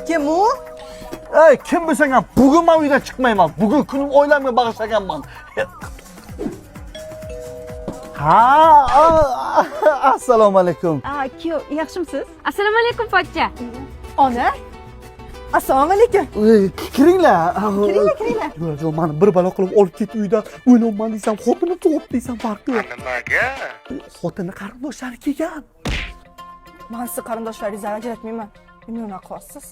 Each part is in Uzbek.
Kim u? Ey, kim bilsang ham, bugun men uydan chiqmayman. Bugun kunim o'ylamga bag'ishlaganman. Assalomu alaykum. Kuyov, yaxshimisiz? Assalomu alaykum pochcha. Ona? Assalomu alaykum. Kiringlar. Kiringlar. Yo'q, meni bir balo qilib olib ket uydan. O'ylayman desam, xotinni tug'ib desam farqi yo'q. Nimaga? Xotini qarindoshlari kelgan. Men siz qarindoshlaringizni ajratmayman. Nima unaqa qilyapsiz?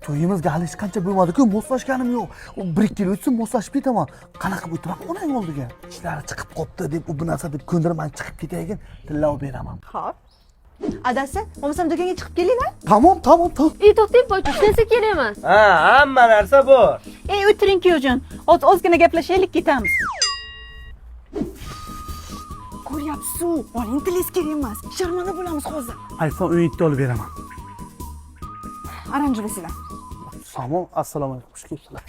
To'yimizga hali hech qancha bo'lmadi-ku, moslashganim yo'q. 1-2 yil o'tsin moslashib ketaman. Qanaqa o'tiraman onang oldiga? Ishlari chiqib qopti deb bu narsa deb ko'ndirmay chiqib ketaygan, tillab beraman. Xo'p. Adasi, bo'lmasam do'konga chiqib kelinglar. Tamom. To'xtang pochcha, hech narsa kerak emas. Ha, hamma narsa bor. O'tiring kuyovjon. Ozgina gaplashaylik, ketamiz. Ko'ryapsiz-ku, oling tilingiz kerak emas. Sharmanda bo'lamiz hozir. iPhone 17 olib beraman. Aranjirasizlar. Tamom, assalomu alaykum. Xush kelibsizlar.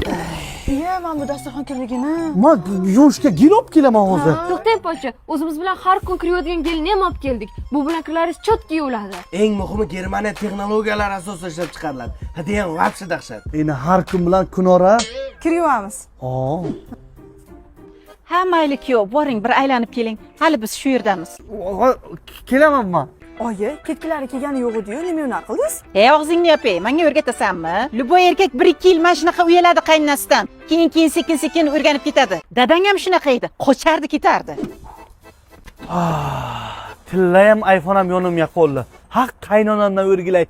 Men bu dasturxon kimligini. Men yuvishga gel olib kelaman hozir. To'xtang pochcha, o'zimiz bilan har kun kirayotgan gelni ham olib keldik. Bu bilan kirlaringiz chotki yuvladi. Eng muhimi Germaniya texnologiyalari asosida ishlab chiqariladi. Hadegam vaqti dahshat. Endi har kun bilan kunora. Kir yuvamiz. Ha, mayli kuyov, boring bir aylanib keling. Hali biz shu yerdamiz. Kelaman men. Oyi, ketkilari kelgani yo'q edi-yu, nima unaqa qildingiz? Og'zingni yopay, menga o'rgatasanmi? Luboy erkak 1-2 yil mana shunaqa uyaladi qaynonasidan. Keyin sekin o'rganib ketadi. Dadang ham shunaqa edi, qochardi ketardi. Tillayam iPhone ham yonimga qo'ydi. Haq qaynonamdan o'rgilay.